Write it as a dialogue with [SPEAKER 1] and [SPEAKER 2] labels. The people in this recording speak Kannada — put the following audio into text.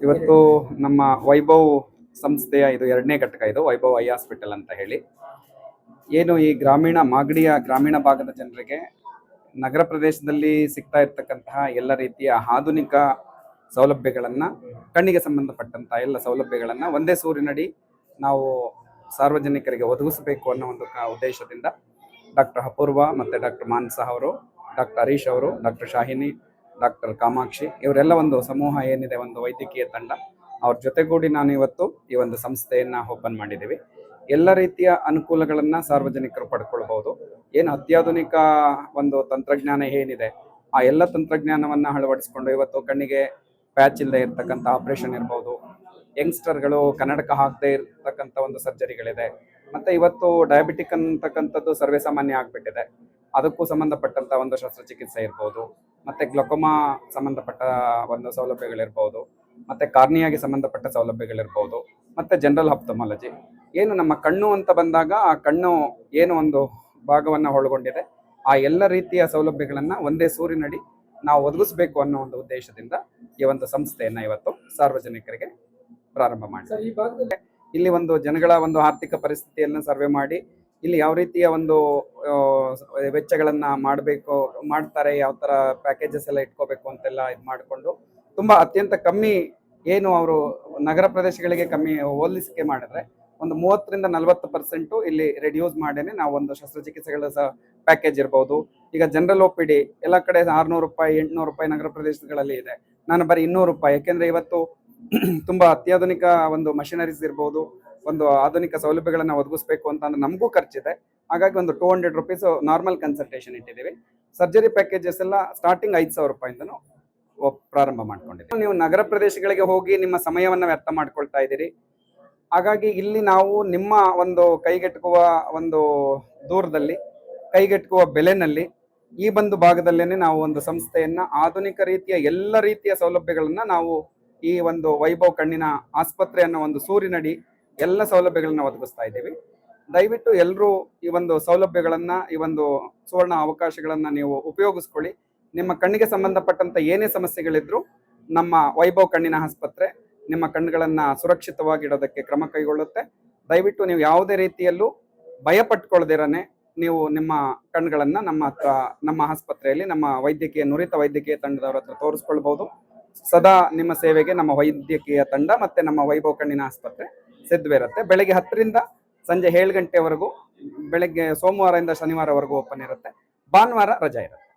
[SPEAKER 1] ಇವತ್ತು ನಮ್ಮ ವೈಭವ್ ಸಂಸ್ಥೆಯ ಇದು 2ನೇ ಘಟಕ. ಇದು ವೈಭವ್ ಐ ಹಾಸ್ಪಿಟಲ್ ಅಂತ ಹೇಳಿ. ಏನು ಈ ಮಾಗಡಿಯ ಗ್ರಾಮೀಣ ಭಾಗದ ಜನರಿಗೆ ನಗರ ಪ್ರದೇಶದಲ್ಲಿ ಸಿಗ್ತಾ ಇರ್ತಕ್ಕಂತಹ ಎಲ್ಲ ರೀತಿಯ ಆಧುನಿಕ ಸೌಲಭ್ಯಗಳನ್ನು, ಕಣ್ಣಿಗೆ ಸಂಬಂಧಪಟ್ಟಂತಹ ಎಲ್ಲ ಸೌಲಭ್ಯಗಳನ್ನು ಒಂದೇ ಸೂರಿನಡಿ ನಾವು ಸಾರ್ವಜನಿಕರಿಗೆ ಒದಗಿಸಬೇಕು ಅನ್ನೋ ಒಂದು ಉದ್ದೇಶದಿಂದ ಡಾಕ್ಟರ್ ಅಪೂರ್ವ ಮತ್ತು ಡಾಕ್ಟರ್ ಮಾನಸ ಅವರು, ಡಾಕ್ಟರ್ ಹರೀಶ್ ಅವರು, ಡಾಕ್ಟರ್ ಶಾಹಿನಿ, ಡಾಕ್ಟರ್ ಕಾಮಾಕ್ಷಿ ಇವರೆಲ್ಲ ಒಂದು ಸಮೂಹ ಏನಿದೆ, ಒಂದು ವೈದ್ಯಕೀಯ ತಂಡ, ಅವ್ರ ಜೊತೆಗೂಡಿ ನಾನು ಇವತ್ತು ಈ ಒಂದು ಸಂಸ್ಥೆಯನ್ನು ಓಪನ್ ಮಾಡಿದ್ದೀವಿ. ಎಲ್ಲ ರೀತಿಯ ಅನುಕೂಲಗಳನ್ನು ಸಾರ್ವಜನಿಕರು ಪಡ್ಕೊಳ್ಬಹುದು. ಏನು ಅತ್ಯಾಧುನಿಕ ಒಂದು ತಂತ್ರಜ್ಞಾನ ಏನಿದೆ, ಆ ಎಲ್ಲ ತಂತ್ರಜ್ಞಾನವನ್ನು ಅಳವಡಿಸ್ಕೊಂಡು ಇವತ್ತು ಕಣ್ಣಿಗೆ ಪ್ಯಾಚ್ ಇಲ್ಲದೆ ಇರ್ತಕ್ಕಂಥ ಆಪರೇಷನ್ ಇರ್ಬೋದು, ಯಂಗ್ಸ್ಟರ್ಗಳು ಕನ್ನಡಕ ಹಾಕದೇ ಇರ್ತಕ್ಕಂಥ ಒಂದು ಸರ್ಜರಿಗಳಿದೆ, ಮತ್ತು ಇವತ್ತು ಡಯಾಬಿಟಿಕ್ ಅಂತಕ್ಕಂಥದ್ದು ಸರ್ವೇ ಸಾಮಾನ್ಯ ಆಗಿಬಿಟ್ಟಿದೆ. ಅದಕ್ಕೂ ಸಂಬಂಧಪಟ್ಟಂಥ ಒಂದು ಶಸ್ತ್ರಚಿಕಿತ್ಸೆ ಇರ್ಬೋದು, ಮತ್ತು ಗ್ಲೊಕೋಮಾ ಸಂಬಂಧಪಟ್ಟ ಒಂದು ಸೌಲಭ್ಯಗಳಿರ್ಬೋದು, ಮತ್ತು ಕಾರ್ನಿಯಾಗೆ ಸಂಬಂಧಪಟ್ಟ ಸೌಲಭ್ಯಗಳಿರ್ಬೋದು, ಮತ್ತು ಜನರಲ್ ಆಪ್ಥಮಾಲಜಿ. ಏನು ನಮ್ಮ ಕಣ್ಣು ಅಂತ ಬಂದಾಗ ಆ ಕಣ್ಣು ಏನು ಒಂದು ಭಾಗವನ್ನು ಒಳಗೊಂಡಿದೆ, ಆ ಎಲ್ಲ ರೀತಿಯ ಸೌಲಭ್ಯಗಳನ್ನು ಒಂದೇ ಸೂರಿನಡಿ ನಾವು ಒದಗಿಸ್ಬೇಕು ಅನ್ನೋ ಒಂದು ಉದ್ದೇಶದಿಂದ ಈ ಒಂದು ಸಂಸ್ಥೆಯನ್ನು ಇವತ್ತು ಸಾರ್ವಜನಿಕರಿಗೆ ಪ್ರಾರಂಭ ಮಾಡಿ, ಇಲ್ಲಿ ಒಂದು ಜನಗಳ ಒಂದು ಆರ್ಥಿಕ ಪರಿಸ್ಥಿತಿಯನ್ನು ಸರ್ವೆ ಮಾಡಿ, ಇಲ್ಲಿ ಯಾವ ರೀತಿಯ ಒಂದು ವೆಚ್ಚಗಳನ್ನು ಮಾಡ್ತಾರೆ, ಯಾವ ಥರ ಪ್ಯಾಕೇಜಸ್ ಎಲ್ಲ ಇಟ್ಕೋಬೇಕು ಅಂತೆಲ್ಲ ಇದು ಮಾಡಿಕೊಂಡು ತುಂಬ ಅತ್ಯಂತ ಕಮ್ಮಿ, ಏನು ಅವರು ನಗರ ಪ್ರದೇಶಗಳಿಗೆ ಕಮ್ಮಿ ಹೋಲಿಸಿಕೆ ಮಾಡಿದ್ರೆ ಒಂದು 30ರಿಂದ 40% ಇಲ್ಲಿ ರೆಡ್ಯೂಸ್ ಮಾಡೇನೆ ನಾವು ಒಂದು ಶಸ್ತ್ರಚಿಕಿತ್ಸೆಗಳ ಪ್ಯಾಕೇಜ್ ಇರ್ಬೋದು. ಈಗ ಜನರಲ್ OPD ಎಲ್ಲ ಕಡೆ 600 ರೂಪಾಯಿ 800 ರೂಪಾಯಿ ನಗರ ಪ್ರದೇಶಗಳಲ್ಲಿ ಇದೆ. ನಾನು ಬರೀ 200 ರೂಪಾಯಿ, ಯಾಕೆಂದರೆ ಇವತ್ತು ತುಂಬ ಅತ್ಯಾಧುನಿಕ ಒಂದು ಮಷಿನರೀಸ್ ಇರ್ಬೋದು, ಒಂದು ಆಧುನಿಕ ಸೌಲಭ್ಯಗಳನ್ನು ಒದಗಿಸ್ಬೇಕು ಅಂತಂದ್ರೆ ನಮಗೂ ಖರ್ಚಿದೆ. ಹಾಗಾಗಿ ಒಂದು 200 ರೂಪೀಸ್ ನಾರ್ಮಲ್ ಕನ್ಸಲ್ಟೇಷನ್ ಇಟ್ಟಿದ್ದೀವಿ. ಸರ್ಜರಿ ಪ್ಯಾಕೇಜಸ್ ಎಲ್ಲ ಸ್ಟಾರ್ಟಿಂಗ್ 5,000 ರೂಪಾಯಿಂದನೂ ಪ್ರಾರಂಭ ಮಾಡ್ಕೊಂಡಿದ್ದೀವಿ. ನೀವು ನಗರ ಪ್ರದೇಶಗಳಿಗೆ ಹೋಗಿ ನಿಮ್ಮ ಸಮಯವನ್ನು ವ್ಯರ್ಥ ಮಾಡ್ಕೊಳ್ತಾ ಇದ್ದೀರಿ. ಹಾಗಾಗಿ ಇಲ್ಲಿ ನಾವು ನಿಮ್ಮ ಒಂದು ಕೈಗೆಟುಕುವ ಒಂದು ದೂರದಲ್ಲಿ, ಕೈಗೆಟುಕುವ ಬೆಲೆನಲ್ಲಿ ಈ ಒಂದು ಭಾಗದಲ್ಲೇ ನಾವು ಒಂದು ಸಂಸ್ಥೆಯನ್ನು ಆಧುನಿಕ ರೀತಿಯ ಎಲ್ಲ ರೀತಿಯ ಸೌಲಭ್ಯಗಳನ್ನು ನಾವು ಈ ಒಂದು ವೈಭವ್ ಕಣ್ಣಿನ ಆಸ್ಪತ್ರೆ ಅನ್ನೋ ಒಂದು ಸೂರಿನಡಿ ಎಲ್ಲ ಸೌಲಭ್ಯಗಳನ್ನ ಒದಗಿಸ್ತಾ ಇದ್ದೀವಿ. ದಯವಿಟ್ಟು ಎಲ್ಲರೂ ಈ ಒಂದು ಸೌಲಭ್ಯಗಳನ್ನು, ಈ ಒಂದು ಸುವರ್ಣ ಅವಕಾಶಗಳನ್ನು ನೀವು ಉಪಯೋಗಿಸ್ಕೊಳ್ಳಿ. ನಿಮ್ಮ ಕಣ್ಣಿಗೆ ಸಂಬಂಧಪಟ್ಟಂಥ ಏನೇ ಸಮಸ್ಯೆಗಳಿದ್ರೂ ನಮ್ಮ ವೈಭವ್ ಕಣ್ಣಿನ ಆಸ್ಪತ್ರೆ ನಿಮ್ಮ ಕಣ್ಣುಗಳನ್ನು ಸುರಕ್ಷಿತವಾಗಿಡೋದಕ್ಕೆ ಕ್ರಮ ಕೈಗೊಳ್ಳುತ್ತೆ. ದಯವಿಟ್ಟು ನೀವು ಯಾವುದೇ ರೀತಿಯಲ್ಲೂ ಭಯಪಟ್ಕೊಳ್ದಿರನೆ ನೀವು ನಿಮ್ಮ ಕಣ್ಣುಗಳನ್ನು ನಮ್ಮ ಆಸ್ಪತ್ರೆಯಲ್ಲಿ ನಮ್ಮ ನುರಿತ ವೈದ್ಯಕೀಯ ತಂಡದವರ ಹತ್ರ ತೋರಿಸ್ಕೊಳ್ಬಹುದು. ಸದಾ ನಿಮ್ಮ ಸೇವೆಗೆ ನಮ್ಮ ವೈದ್ಯಕೀಯ ತಂಡ ಮತ್ತು ನಮ್ಮ ವೈಭವ್ ಕಣ್ಣಿನ ಆಸ್ಪತ್ರೆ ಸಿದ್ಧವಿರುತ್ತೆ. ಬೆಳಗ್ಗೆ 10ರಿಂದ ಸಂಜೆ 7 ಗಂಟೆವರೆಗೂ, ಬೆಳಗ್ಗೆ ಸೋಮವಾರದಿಂದ ಶನಿವಾರವರೆಗೂ ಓಪನ್ ಇರುತ್ತೆ. ಭಾನುವಾರ ರಜೆ ಇರುತ್ತೆ.